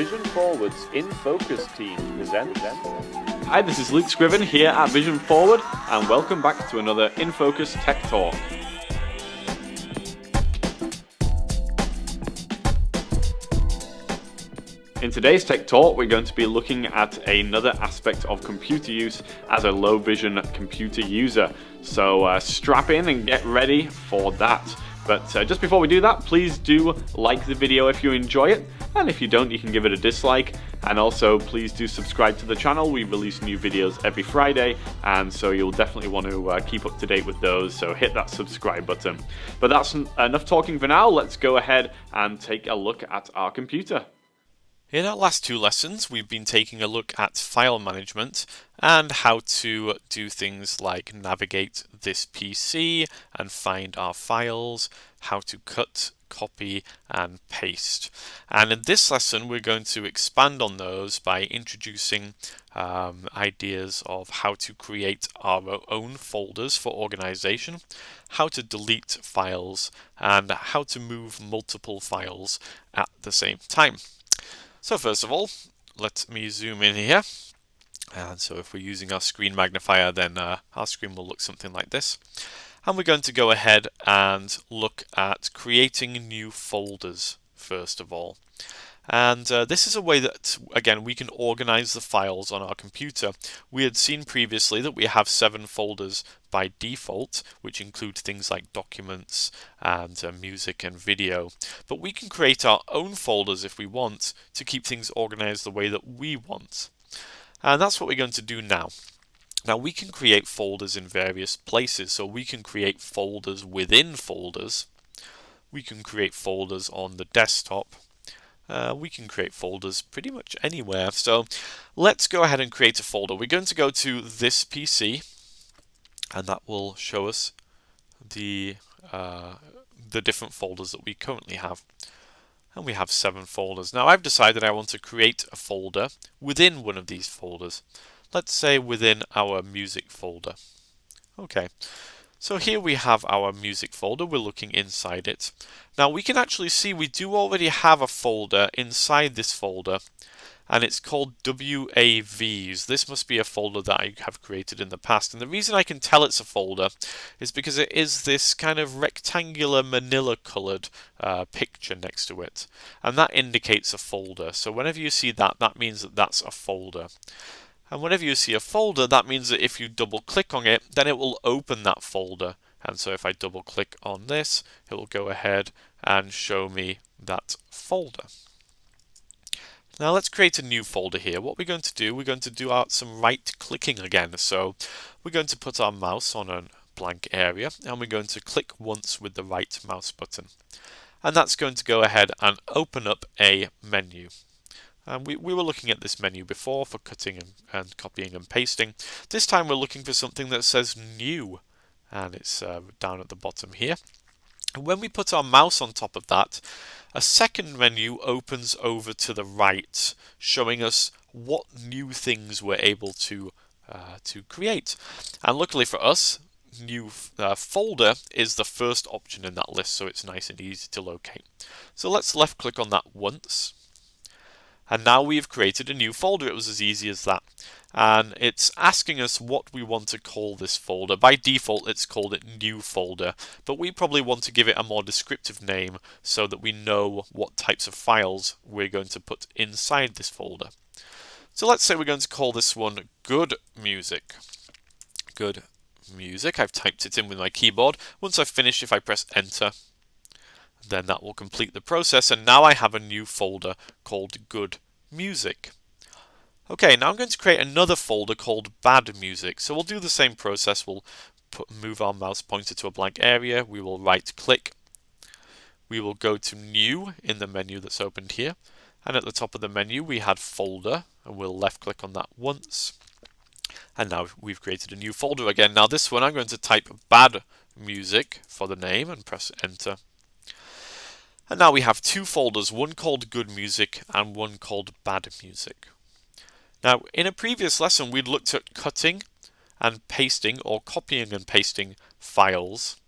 Vision Forward's In Focus team presents. Hi, this is Luke Scriven here at Vision Forward, and welcome back to another In Focus Tech Talk. In today's Tech Talk, we're going to be looking at another aspect of computer use as a low vision computer user. So strap in and get ready for that. But just before we do that, please do like the video if you enjoy it. And if you don't, you can give it a dislike. And also, please do subscribe to the channel. We release new videos every Friday, and so you'll definitely want to keep up to date with those. So hit that subscribe button. But that's enough talking for now. Let's go ahead and take a look at our computer. In our last two lessons, we've been taking a look at file management and how to do things like navigate this PC and find our files, how to cut, copy and paste. And in this lesson, we're going to expand on those by introducing ideas of how to create our own folders for organization, how to delete files, and how to move multiple files at the same time. So first of all, let me zoom in here. And so if we're using our screen magnifier, then our screen will look something like this. And we're going to go ahead and look at creating new folders first of all. And this is a way that, again, we can organize the files on our computer. We had seen previously that we have 7 folders by default, which include things like documents and music and video. But we can create our own folders if we want to keep things organized the way that we want. And that's what we're going to do now. Now we can create folders in various places. So we can create folders within folders. We can create folders on the desktop. We can create folders pretty much anywhere. So let's go ahead and create a folder. We're going to go to this PC, and that will show us the different folders that we currently have. And we have 7 folders. Now I've decided I want to create a folder within one of these folders. Let's say within our music folder. Okay. So here we have our music folder. We're looking inside it. Now we can actually see we do already have a folder inside this folder, and it's called WAVs. This must be a folder that I have created in the past. And the reason I can tell it's a folder is because it is this kind of rectangular manila colored picture next to it. And that indicates a folder. So whenever you see that, that means that that's a folder. And whenever you see a folder, that means that if you double click on it, then it will open that folder. And so if I double click on this, it will go ahead and show me that folder. Now let's create a new folder here. What we're going to do some right clicking again. So we're going to put our mouse on a blank area, and we're going to click once with the right mouse button. And that's going to go ahead and open up a menu. And we were looking at this menu before for cutting and copying and pasting. This time we're looking for something that says new, and it's down at the bottom here. And when we put our mouse on top of that, a second menu opens over to the right, showing us what new things we're able to create. And luckily for us, new folder is the first option in that list, so it's nice and easy to locate. So let's left click on that once. And now we've created a new folder. It was as easy as that. And it's asking us what we want to call this folder. By default, it's called it new folder, but we probably want to give it a more descriptive name so that we know what types of files we're going to put inside this folder. So let's say we're going to call this one Good Music. Good Music. I've typed it in with my keyboard. Once I've finished, if I press enter, then that will complete the process, and now I have a new folder called Good Music. Okay, now I'm going to create another folder called Bad Music. So we'll do the same process. We'll move our mouse pointer to a blank area. We will right click. We will go to New in the menu that's opened here. And at the top of the menu we had Folder, and we'll left click on that once. And now we've created a new folder again. Now this one I'm going to type Bad Music for the name and press enter. And now we have 2 folders, one called Good Music and one called Bad Music. Now, in a previous lesson, we'd looked at cutting and pasting or copying and pasting files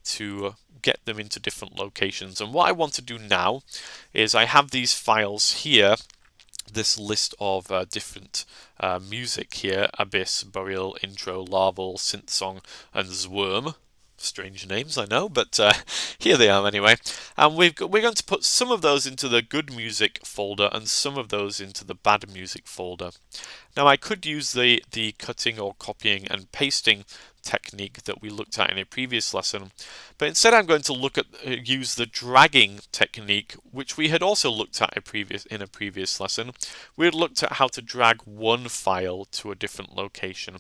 to get them into different locations. And what I want to do now is I have these files here, this list of different music here: Abyss, Burial, Intro, Larval, Synth Song, and Zworm. Strange names, I know, but here they are anyway. And we're going to put some of those into the good music folder and some of those into the bad music folder. Now I could use the cutting or copying and pasting technique that we looked at in a previous lesson, but instead I'm going to use the dragging technique, which we had also looked at in a previous lesson. We had looked at how to drag one file to a different location,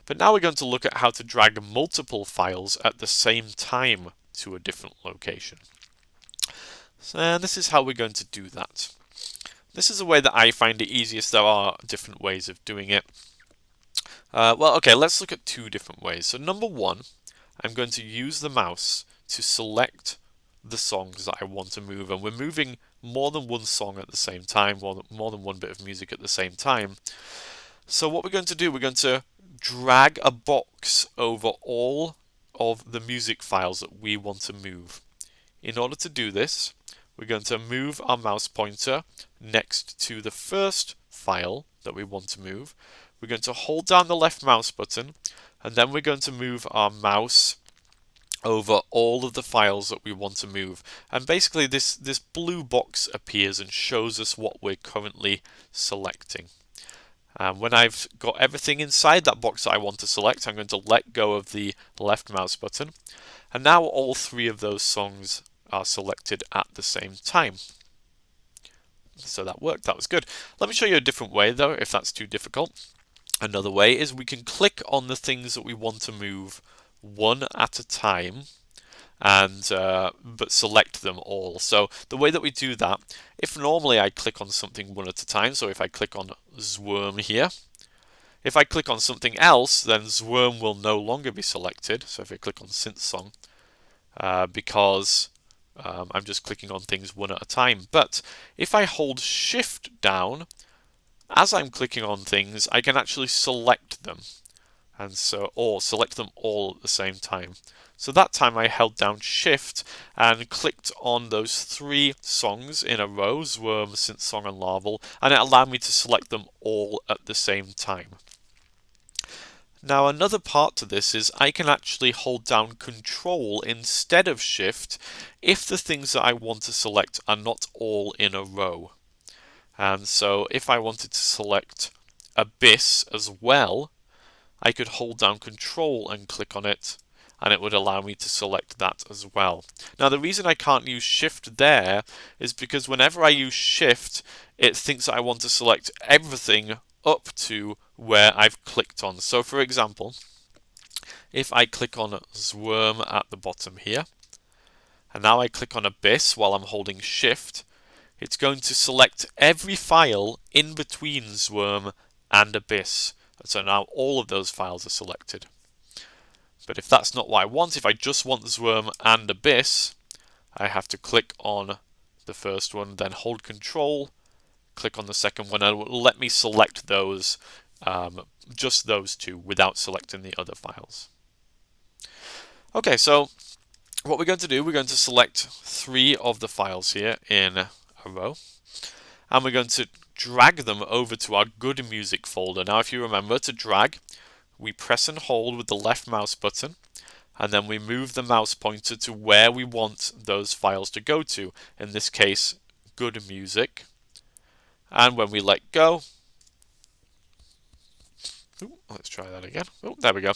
but now we're going to look at how to drag multiple files at the same time to a different location. And this is how we're going to do that. This is a way that I find it easiest. There are different ways of doing it. Well, okay, let's look at two different ways. So number one, I'm going to use the mouse to select the songs that I want to move, and we're moving more than one song at the same time, more than one bit of music at the same time. So what we're going to do, we're going to drag a box over all of the music files that we want to move. In order to do this, we're going to move our mouse pointer next to the first file that we want to move. We're going to hold down the left mouse button, and then we're going to move our mouse over all of the files that we want to move. And basically this blue box appears and shows us what we're currently selecting. When I've got everything inside that box that I want to select, I'm going to let go of the left mouse button. And now all three of those songs are selected at the same time. So that worked, that was good. Let me show you a different way though, if that's too difficult. Another way is we can click on the things that we want to move one at a time, and but select them all. So the way that we do that, if normally I click on something one at a time, so if I click on Zworm here, if I click on something else, then Zworm will no longer be selected. So if I click on Synth Song, because I'm just clicking on things one at a time. But if I hold Shift down, as I'm clicking on things, I can actually select them, and so, or select them all at the same time. So that time I held down Shift and clicked on those three songs in a row: Zworm, Synth Song, and Larval, and it allowed me to select them all at the same time. Now another part to this is I can actually hold down Control instead of Shift if the things that I want to select are not all in a row. And so if I wanted to select Abyss as well, I could hold down Control and click on it, and it would allow me to select that as well. Now the reason I can't use Shift there is because whenever I use Shift, it thinks that I want to select everything up to where I've clicked on. So for example, if I click on Zworm at the bottom here, and now I click on Abyss while I'm holding Shift, it's going to select every file in between Zworm and Abyss. So now all of those files are selected. But if that's not what I want, if I just want Zworm and Abyss, I have to click on the first one, then hold Control, click on the second one, and it will let me select those, just those two, without selecting the other files. Okay, so what we're going to do, we're going to select three of the files here in a row, and we're going to drag them over to our good music folder. Now if you remember, to drag, we press and hold with the left mouse button, and then we move the mouse pointer to where we want those files to go to. In this case, good music. And when we let go, let's try that again. There we go.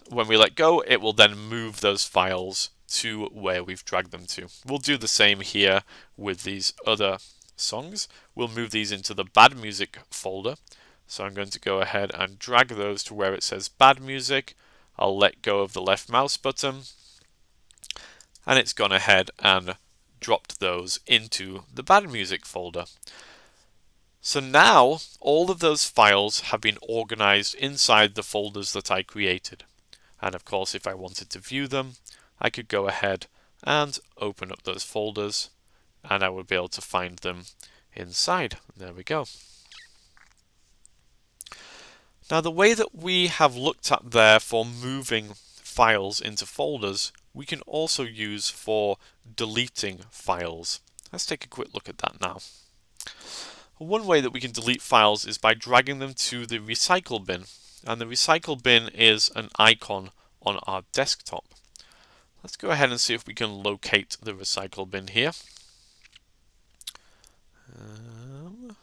When we let go, it will then move those files to where we've dragged them to. We'll do the same here with these other songs. We'll move these into the bad music folder. So I'm going to go ahead and drag those to where it says bad music. I'll let go of the left mouse button, and it's gone ahead and dropped those into the bad music folder. So now all of those files have been organized inside the folders that I created. And of course, if I wanted to view them, I could go ahead and open up those folders, and I would be able to find them inside. There we go. Now the way that we have looked at there for moving files into folders we can also use for deleting files. Let's take a quick look at that now. One way that we can delete files is by dragging them to the recycle bin, and the recycle bin is an icon on our desktop. Let's go ahead and see if we can locate the recycle bin here.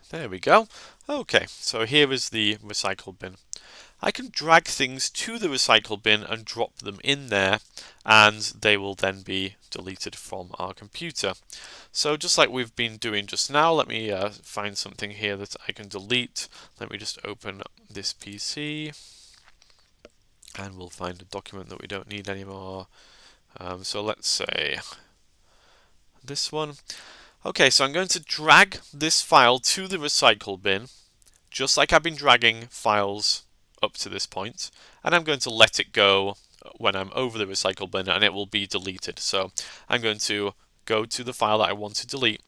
There we go. Okay, so here is the recycle bin. I can drag things to the recycle bin and drop them in there, and they will then be deleted from our computer. So just like we've been doing just now, let me find something here that I can delete. Let me just open this PC, and we'll find a document that we don't need anymore. So let's say this one. Okay, so I'm going to drag this file to the recycle bin, just like I've been dragging files up to this point, and I'm going to let it go when I'm over the recycle bin, and it will be deleted. So I'm going to go to the file that I want to delete,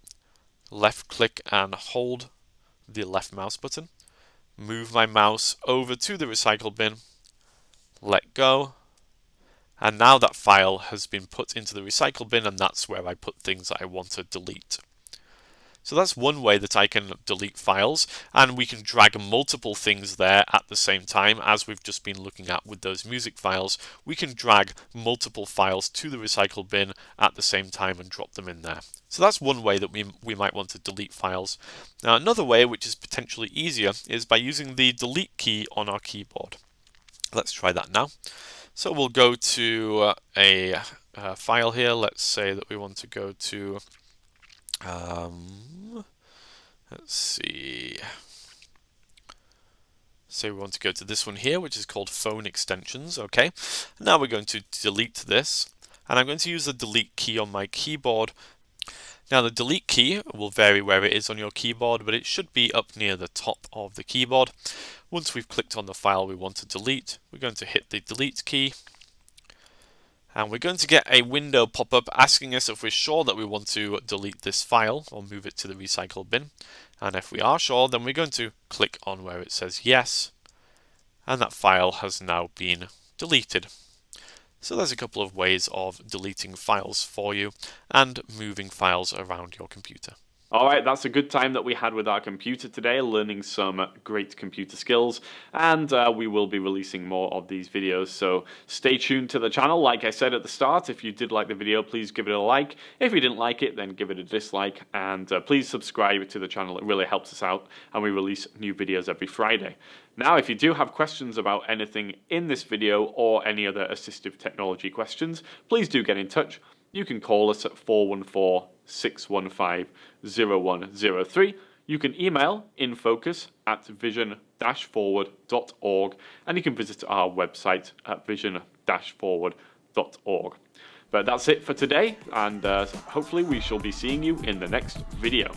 left click and hold the left mouse button, move my mouse over to the recycle bin, let go, and now that file has been put into the recycle bin, and that's where I put things that I want to delete. So that's one way that I can delete files, and we can drag multiple things there at the same time, as we've just been looking at with those music files. We can drag multiple files to the recycle bin at the same time and drop them in there. So that's one way that we might want to delete files. Now another way, which is potentially easier, is by using the delete key on our keyboard. Let's try that now. So we'll go to a file here. Let's say that we want to go to let's see. So we want to go to this one here, which is called phone extensions. Okay. Now we're going to delete this, and I'm going to use the delete key on my keyboard. Now the delete key will vary where it is on your keyboard, but it should be up near the top of the keyboard. Once we've clicked on the file we want to delete, we're going to hit the delete key. And we're going to get a window pop up asking us if we're sure that we want to delete this file or move it to the recycle bin. And if we are sure, then we're going to click on where it says yes. And that file has now been deleted. So there's a couple of ways of deleting files for you and moving files around your computer. Alright, that's a good time that we had with our computer today, learning some great computer skills, and we will be releasing more of these videos, so stay tuned to the channel. Like I said at the start, if you did like the video, please give it a like. If you didn't like it, then give it a dislike, and please subscribe to the channel. It really helps us out, and we release new videos every Friday. Now, if you do have questions about anything in this video or any other assistive technology questions, please do get in touch. You can call us at 414-615-0103. You can email infocus@vision-forward.org, and you can visit our website at vision-forward.org. But that's it for today, and hopefully we shall be seeing you in the next video.